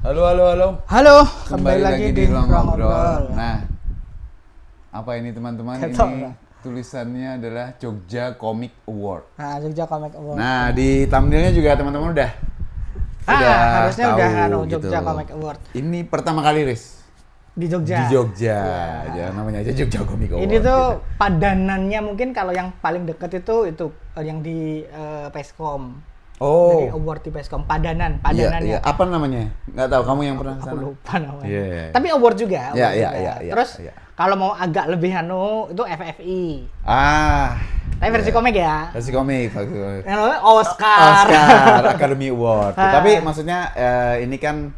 Halo, halo, halo. Halo, Kembali lagi di Ruang Ngobrol. Nah, apa ini teman-teman? Gak tau, Ini Pak. tulisannya adalah Jogja Comic Award. Nah, Jogja Comic Award. Nah, di thumbnailnya juga teman-teman udah Harusnya tahu udah gitu. Jogja Comic Award Ini pertama kali, Riz, di Jogja. di Jogja. Ya, namanya aja Jogja Comic Award. Ini tuh gitu. padanannya mungkin kalau yang paling deket itu yang di Peskom. Oh, Dari award di Peskom, iya, padanannya. iya. Apa namanya? Nggak tahu. Kamu yang pernah Aku kesana? lupa namanya. Iya. Tapi award juga. Iya, award iya, juga. iya, iya, Terus iya. kalau mau agak lebih itu FFI. Ah, Tapi versi iya. komik ya. Versi komik. Versi komik. Yang namanya Oscar. Oscar Academy Award. Ah. Tapi maksudnya ini kan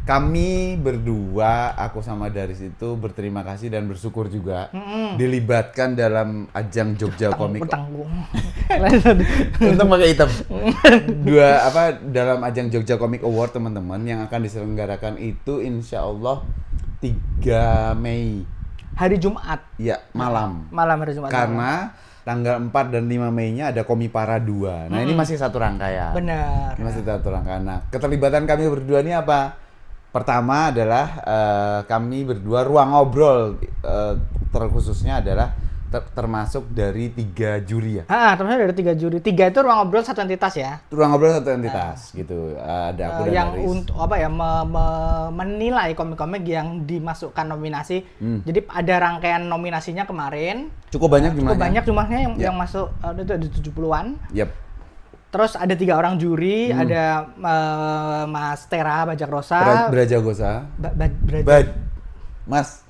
kami berdua, aku sama Daris itu berterima kasih dan bersyukur juga dilibatkan dalam ajang Jogja Comic. Tanggung. Untung pakai hitam. Dalam ajang Jogja Comic Award teman-teman yang akan diselenggarakan itu insya Allah 3 Mei. Hari Jumat. Ya, malam. Malam hari Jumat. Karena tanggal 4 dan 5 Mei-nya ada Komipara 2. Nah, ini masih satu rangkaian. Benar. Ini masih satu rangkaian. Nah, keterlibatan kami berdua ini apa? Pertama adalah kami berdua ruang ngobrol terkhususnya adalah termasuk dari 3 juri ya. Termasuk dari 3 juri. 3 itu ruang ngobrol satu entitas ya. Ruang ngobrol satu entitas gitu. Ada aku dan Yang Aris. untuk menilai komik-komik yang dimasukkan nominasi. Jadi ada rangkaian nominasinya kemarin. Cukup banyak jumlahnya. Cukup banyak jumlahnya Ya. yang masuk itu ada 70-an. Yap. Terus ada 3 orang juri, ada Mas Tera Bajak Rosa. Brajagosa. Mas.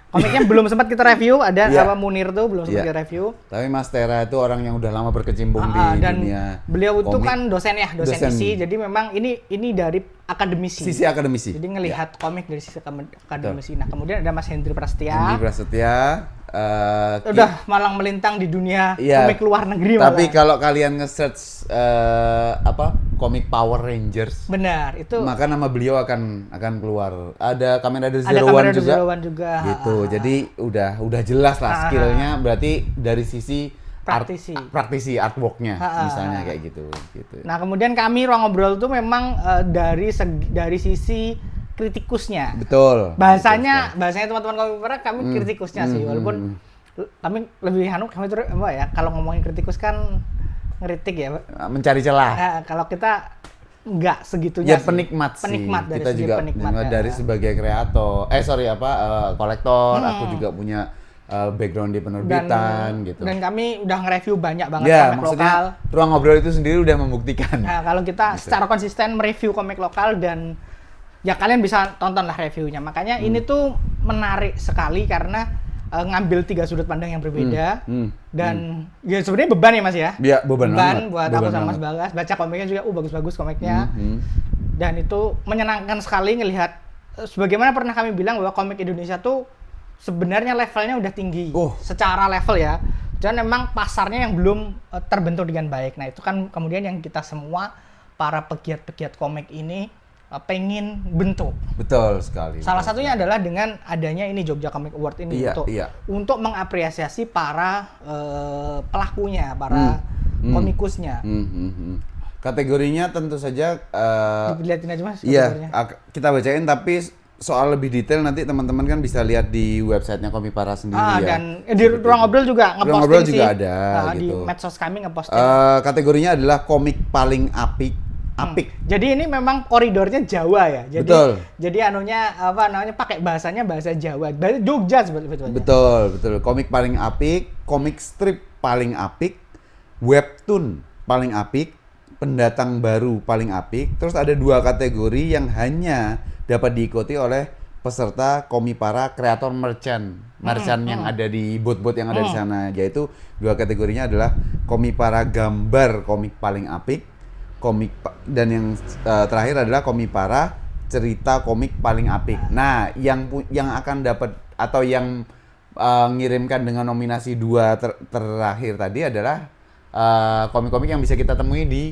Komiknya belum sempat kita review, ada Iya. Munir tuh belum sempat Iya. kita review. Tapi Mas Tera itu orang yang udah lama berkecimpung di Dan dunia beliau itu komik. kan dosen isi, jadi memang ini dari akademisi. Sisi akademisi. Jadi ngelihat komik dari sisi akademisi. Nah, kemudian ada Mas Hendri Prasetya. Hendri Prasetya. Udah malang melintang di dunia Iya. komik luar negeri Tapi malah. kalau kalian nge-search komik Power Rangers, Benar, itu maka nama beliau akan keluar. Ada Kamen Rider ada Zero Kamen One Rider juga. Zero One juga. Gitu. Jadi udah jelas lah skillnya. Berarti dari sisi praktisi artworknya misalnya kayak gitu. Nah, kemudian kami ruang ngobrol tuh memang dari sisi kritikusnya. Betul. Bahasanya teman-teman komik kami kritikusnya sih, walaupun kami lebih kami tuh apa ya, kalau ngomongin kritikus kan ngeritik ya. Mencari celah. Nah, kalau kita nggak segitunya Ya sih. penikmat sih. Penikmat dari Kita segi juga penikmat. dari sebagai kreator. Kolektor. Aku juga punya background di penerbitan gitu. Dan kami udah nge-review banyak banget Ya, komik maksudnya lokal. ruang ngobrol itu sendiri udah membuktikan. Nah, kalau kita secara konsisten mereview komik lokal dan ya kalian bisa tonton lah reviewnya. Makanya ini tuh menarik sekali karena ngambil 3 sudut pandang yang berbeda dan ya sebenarnya beban ya Mas ya. Iya, beban banget. Buat Beban aku sama Mas banget. Bagas baca komiknya juga bagus-bagus komiknya. Dan itu menyenangkan sekali ngelihat sebagaimana pernah kami bilang bahwa komik Indonesia tuh sebenarnya levelnya udah tinggi secara level ya. Dan memang pasarnya yang belum terbentuk dengan baik. Nah, itu kan kemudian yang kita semua para pegiat-pegiat komik ini pengen bentuk. Betul sekali. Salah satunya adalah dengan adanya ini Jogja Comic Award ini untuk mengapresiasi para pelakunya, para komikusnya. Kategorinya tentu saja Dilihatin aja Mas. iya, kita bacain tapi soal lebih detail nanti teman-teman kan bisa lihat di websitenya Komipara sendiri ya. Dan di ruang ngobrol juga Ruang ngobrol ngeposting juga sih. ada Di gitu. medsos kami ngeposting. Kategorinya adalah komik paling apik. Jadi ini memang koridornya Jawa ya. Betul. Jadi pakai bahasa Jawa. Bahasa Jogja sebetulnya. Betul. Komik paling apik, komik strip paling apik, webtoon paling apik, pendatang baru paling apik. Terus ada 2 kategori yang hanya dapat diikuti oleh peserta Komipara kreator merchant yang ada di booth-booth yang ada di sana. Yaitu 2 kategorinya adalah Komipara gambar komik paling apik, dan yang terakhir adalah Komipara cerita komik paling apik. Nah, yang akan dapat atau yang ngirimkan dengan nominasi 2 terakhir tadi adalah komik-komik yang bisa kita temui di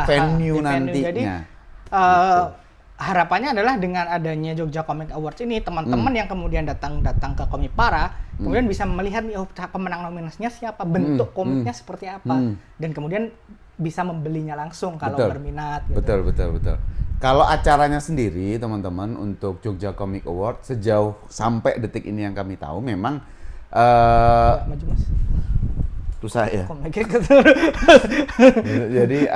venue nantinya. Jadi harapannya adalah dengan adanya Jogja Comic Awards ini, teman-teman yang kemudian datang ke Komipara kemudian bisa melihat nih pemenang nominasinya siapa, bentuk komiknya seperti apa, dan kemudian bisa membelinya langsung kalau berminat gitu. Betul. Kalau acaranya sendiri, teman-teman, untuk Jogja Comic Award sejauh sampai detik ini yang kami tahu memang Maju Mas. susah ya. Komiknya gitu. Jadi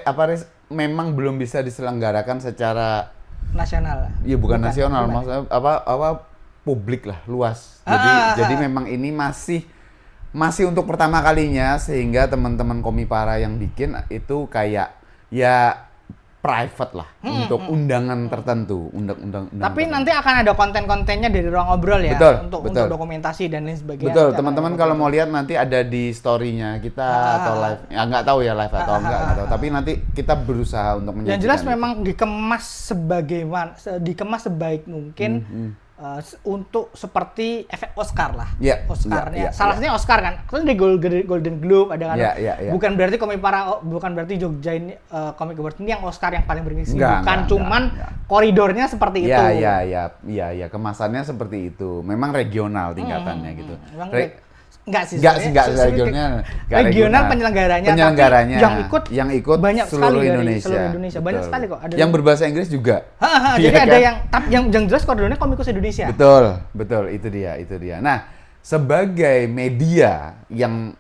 Riz, memang belum bisa diselenggarakan secara Nasional. iya bukan nasional, maksudnya publik lah, luas. Jadi memang ini masih untuk pertama kalinya, sehingga teman-teman Komipara yang bikin itu kayak ya private lah untuk undangan tertentu, undang-undang. Tapi nanti akan ada konten-kontennya dari Ruang Ngobrol ya, untuk dokumentasi dan lain sebagainya. Betul, teman-teman kalau mau lihat nanti ada di story-nya kita atau live. Ya nggak tahu ya live atau nggak tahu. Tapi nanti kita berusaha untuk menyajikan. Yang jelas memang dikemas sebaik mungkin. Untuk seperti efek Oscar lah, Oscarnya. Salah satunya Oscar kan, kan di Golden Globe ada kan. Bukan berarti bukan berarti Jogja ini Comic Award ini yang Oscar yang paling bergengsi, cuman koridornya seperti itu. Iya, kemasannya seperti itu. Memang regional tingkatannya gitu. Enggak regional penyelenggaranya yang ikut banyak seluruh sekali Indonesia. Dari seluruh Indonesia. Banyak sekali kok. Ada yang berbahasa Inggris juga. Jadi ada yang jelas koridornya Komikus Indonesia. Betul, itu dia. Nah, sebagai media yang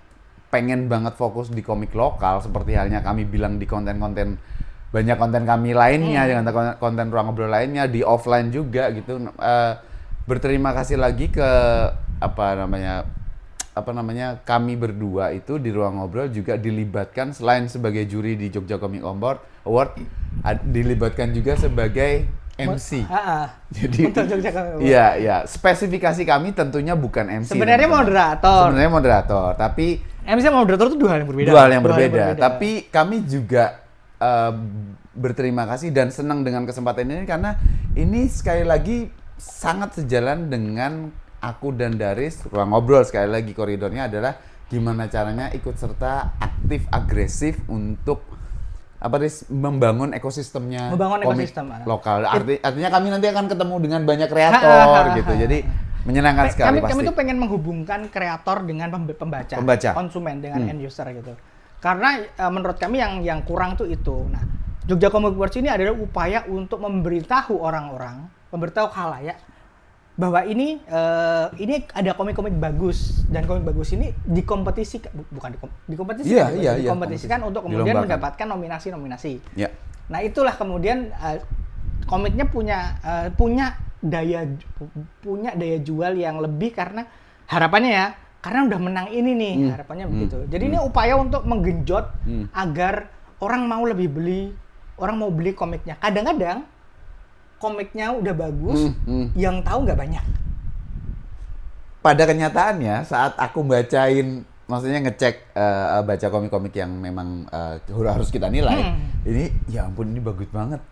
pengen banget fokus di komik lokal, seperti halnya kami bilang di konten-konten banyak konten kami lainnya, dengan konten Ruang Ngobrol lainnya di offline juga gitu. Berterima kasih lagi ke kami berdua itu di Ruang Ngobrol juga dilibatkan selain sebagai juri di Jogja Comic Award, dilibatkan juga sebagai MC. Jadi untuk Jogja Comic Award. Iya, spesifikasi kami tentunya bukan MC. Sebenarnya moderator, tapi MC sama moderator itu dua hal yang berbeda. Tapi kami juga berterima kasih dan senang dengan kesempatan ini karena ini sekali lagi sangat sejalan dengan aku dan Daris. Ruang Ngobrol sekali lagi koridornya adalah gimana caranya ikut serta aktif agresif untuk membangun ekosistemnya komik lokal. Artinya kami nanti akan ketemu dengan banyak kreator gitu. Jadi menyenangkan sekali pasti. Kami tuh pengen menghubungkan kreator dengan pembaca, konsumen dengan end user gitu. Karena menurut kami yang kurang tuh itu. Nah, Jogja Comic Awards ini adalah upaya untuk memberitahu orang-orang, memberitahu khalayak bahwa ini ada komik-komik bagus, dan komik bagus ini dikompetisikan untuk kemudian mendapatkan nominasi-nominasi. Yeah. Nah, itulah kemudian komiknya punya daya jual yang lebih karena harapannya karena udah menang ini nih, harapannya begitu. Jadi ini upaya untuk menggenjot agar orang mau beli komiknya. Kadang-kadang komiknya udah bagus, yang tahu nggak banyak. Pada kenyataannya saat aku maksudnya ngecek baca komik-komik yang memang harus kita nilai, ini ya ampun ini bagus banget.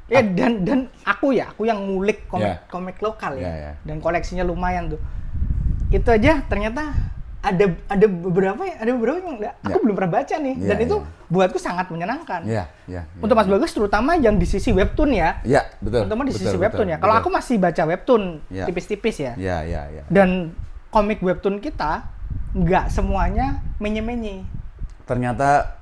Ya dan aku yang ngulik komik lokal ya, dan koleksinya lumayan tuh. Itu aja ternyata ada beberapa yang aku belum pernah baca nih, dan itu buatku sangat menyenangkan. Untuk Mas Bagus terutama yang di sisi webtoon ya. Iya, betul. Teman-teman di sisi webtoon ya. Kalau aku masih baca webtoon tipis-tipis ya. Iya. Dan komik webtoon kita nggak semuanya menye-menye. Ternyata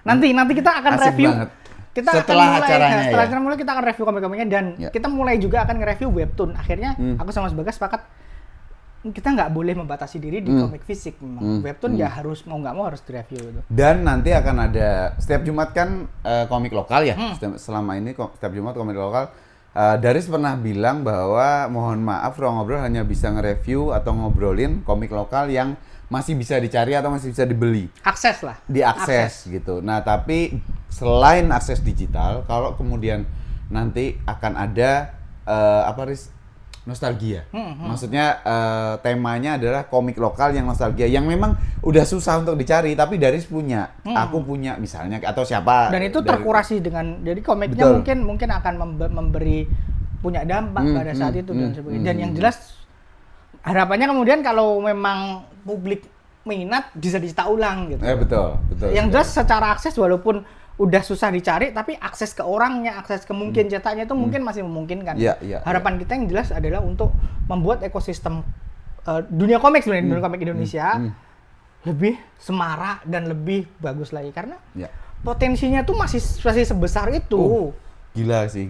nanti kita akan review. Banget. Setelah acara mulai kita akan review komik-komiknya, dan kita mulai juga akan nge-review webtoon. Akhirnya aku sama Mas Bagas sepakat kita nggak boleh membatasi diri di komik fisik. Webtoon ya harus mau nggak mau harus direview itu. Dan nanti akan ada setiap Jumat kan komik lokal ya. Selama ini setiap Jumat komik lokal. Daris pernah bilang bahwa mohon maaf Ruang Ngobrol hanya bisa nge-review atau ngobrolin komik lokal yang masih bisa dicari atau masih bisa dibeli. Akses lah. Diakses gitu. Nah, tapi selain akses digital, kalau kemudian nanti akan ada nostalgia. Maksudnya temanya adalah komik lokal yang nostalgia, yang memang udah susah untuk dicari, tapi Daris punya, aku punya misalnya, atau siapa. Dan itu terkurasi jadi komiknya mungkin akan memberi punya dampak pada saat itu dan sebagainya. Dan yang jelas harapannya kemudian kalau memang publik minat bisa dicetak ulang gitu. Betul. Yang jelas secara akses walaupun udah susah dicari, tapi akses ke orangnya, akses ke mungkin cetaknya itu mungkin masih memungkinkan. Harapan kita yang jelas adalah untuk membuat ekosistem dunia komik sebenarnya, dunia komik Indonesia lebih semarak dan lebih bagus lagi, karena potensinya tuh masih sebesar itu. Gila sih.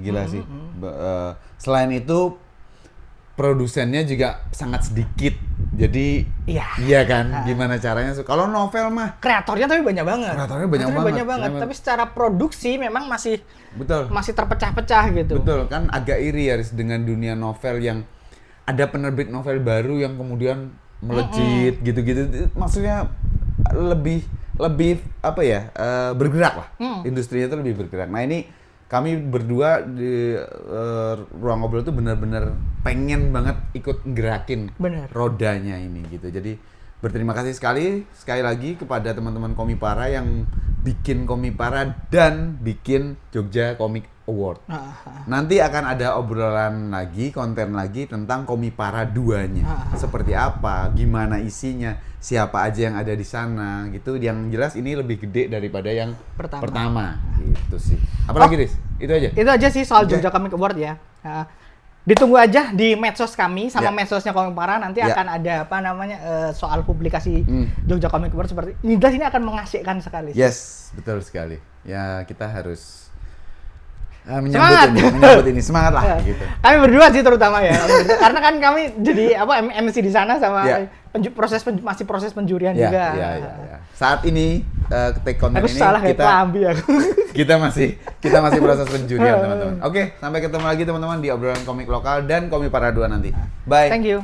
Selain itu produsennya juga sangat sedikit. Jadi iya kan, gimana caranya? Kalau novel mah kreatornya tapi banyak banget. Kreatornya banyak banget. Tapi secara produksi memang masih betul. Masih terpecah-pecah gitu. Betul, kan agak iri ya dengan dunia novel yang ada penerbit novel baru yang kemudian melejit gitu-gitu. Maksudnya lebih apa ya? Bergerak lah. Industrinya itu lebih bergerak. Nah, ini kami berdua di ruang ngobrol itu benar-benar pengen banget ikut gerakin rodanya ini gitu. Jadi berterima kasih sekali lagi kepada teman-teman Komipara yang bikin Komipara dan bikin Jogja Comic Award. Nanti akan ada obrolan lagi, konten lagi tentang Komipara 2-nya. Seperti apa, gimana isinya, siapa aja yang ada di sana gitu. Yang jelas ini lebih gede daripada yang pertama. Gitu sih. Apalagi Riz? Itu aja? Itu aja sih soal Jogja Comic Award ya. Ditunggu aja di medsos kami sama medsosnya Komipara, nanti akan ada apa namanya soal publikasi Jogja Comic Award seperti ini. Jelas ini akan mengasyikkan sekali. Yes, betul sekali. Ya, kita harus menyambut ini semangat lah gitu. Kami berdua sih terutama ya. Karena kan kami jadi MC di sana sama masih proses penjurian juga. Iya. Saat ini take konten ini kita masih proses penjurian teman-teman. Oke, sampai ketemu lagi teman-teman di obrolan komik lokal dan Komipara 2 nanti. Bye. Thank you.